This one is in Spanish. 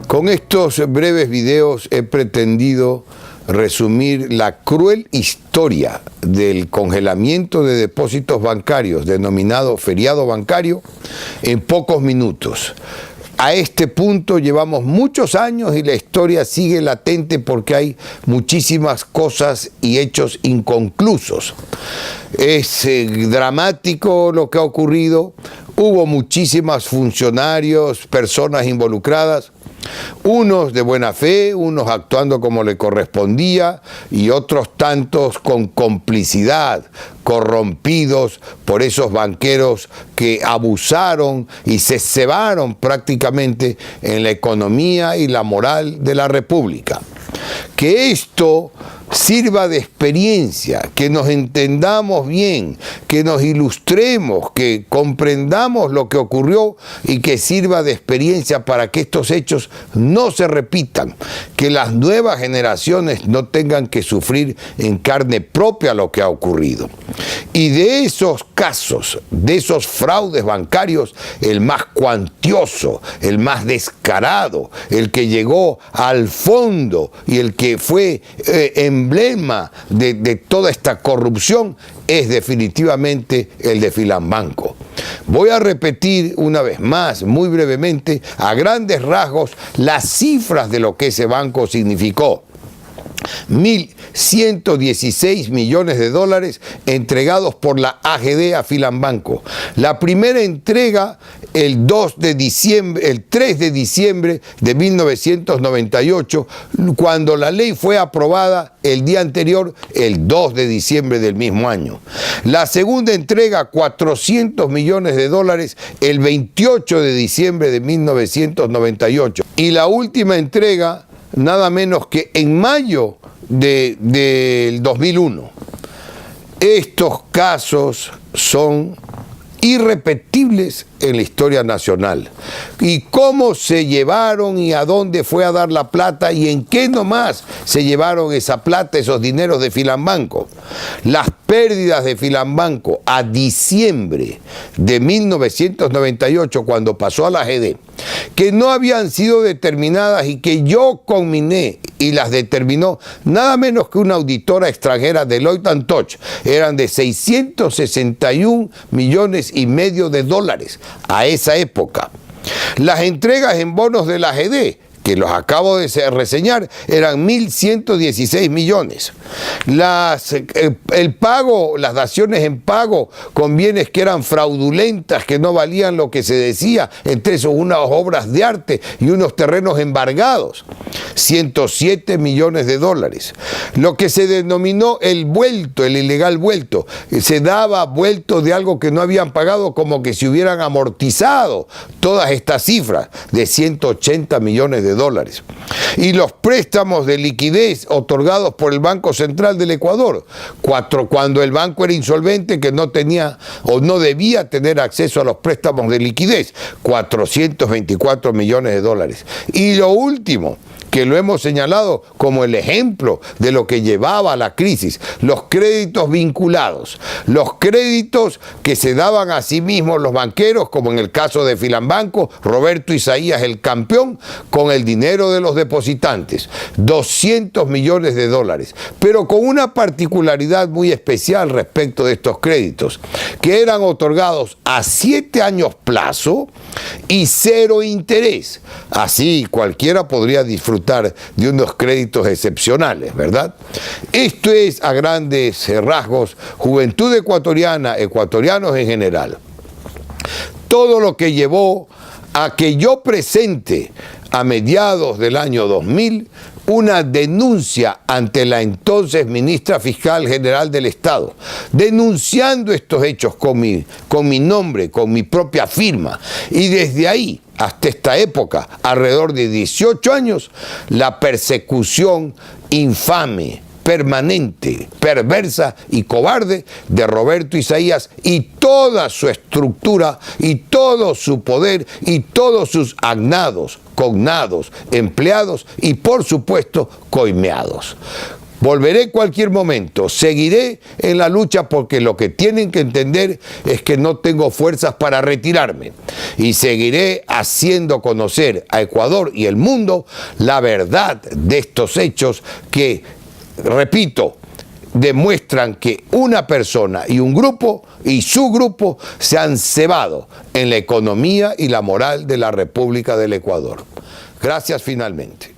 Con estos breves videos he pretendido resumir la cruel historia del congelamiento de depósitos bancarios, denominado feriado bancario, en pocos minutos. A este punto llevamos muchos años y la historia sigue latente porque hay muchísimas cosas y hechos inconclusos. Es dramático lo que ha ocurrido. Hubo muchísimos funcionarios, personas involucradas, unos de buena fe, unos actuando como le correspondía y otros tantos con complicidad, corrompidos por esos banqueros que abusaron y se cebaron prácticamente en la economía y la moral de la República. Que esto sirva de experiencia, que nos entendamos bien, que nos ilustremos, que comprendamos lo que ocurrió y que sirva de experiencia para que estos hechos no se repitan, que las nuevas generaciones no tengan que sufrir en carne propia lo que ha ocurrido. Y de esos casos, de esos fraudes bancarios, el más cuantioso, el más descarado, el que llegó al fondo y el que fue emblema de toda esta corrupción es definitivamente el de Filambanco. Voy a repetir una vez más, muy brevemente, a grandes rasgos, las cifras de lo que ese banco significó. 1.116 millones de dólares entregados por la AGD a Filambanco. La primera entrega el 3 de diciembre de 1998, cuando la ley fue aprobada el día anterior, el 2 de diciembre del mismo año. La segunda entrega, 400 millones de dólares, el 28 de diciembre de 1998. Y la última entrega, nada menos que en mayo del 2001. Estos casos son irrepetibles en la historia nacional. Y cómo se llevaron y a dónde fue a dar la plata y en qué nomás se llevaron esa plata, esos dineros de Filambanco. Las pérdidas de Filambanco a diciembre de 1998, cuando pasó a la AGD, que no habían sido determinadas y que yo conminé y las determinó nada menos que una auditora extranjera, Deloitte & Touche, eran de 661 millones y medio de dólares a esa época. Las entregas en bonos de la AGD, que los acabo de reseñar, eran 1.116 millones. El pago, las daciones en pago con bienes que eran fraudulentas, que no valían lo que se decía, entre esos unas obras de arte y unos terrenos embargados, 107 millones de dólares. Lo que se denominó el vuelto, el ilegal vuelto, se daba vuelto de algo que no habían pagado, como que se hubieran amortizado todas estas cifras, de 180 millones de dólares. Y los préstamos de liquidez otorgados por el Banco Central del Ecuador, cuando el banco era insolvente, que no tenía o no debía tener acceso a los préstamos de liquidez, 424 millones de dólares. Y lo último, que lo hemos señalado como el ejemplo de lo que llevaba a la crisis, los créditos vinculados, los créditos que se daban a sí mismos los banqueros, como en el caso de Filambanco, Roberto Isaías el campeón, con el dinero de los depositantes, 200 millones de dólares, pero con una particularidad muy especial respecto de estos créditos, que eran otorgados a 7 años plazo y 0 interés. Así cualquiera podría disfrutar de unos créditos excepcionales, ¿verdad? Esto es, a grandes rasgos, juventud ecuatoriana, ecuatorianos en general. Todo lo que llevó a que yo presente a mediados del año 2000 una denuncia ante la entonces ministra fiscal general del Estado, denunciando estos hechos con mi nombre, con mi propia firma. Y desde ahí hasta esta época, alrededor de 18 años, la persecución infame, permanente, perversa y cobarde de Roberto Isaías y toda su estructura y todo su poder y todos sus agnados, cognados, empleados y por supuesto coimeados. Volveré en cualquier momento, seguiré en la lucha porque lo que tienen que entender es que no tengo fuerzas para retirarme y seguiré haciendo conocer a Ecuador y el mundo la verdad de estos hechos que, repito, demuestran que una persona y un grupo y su grupo se han cebado en la economía y la moral de la República del Ecuador. Gracias finalmente.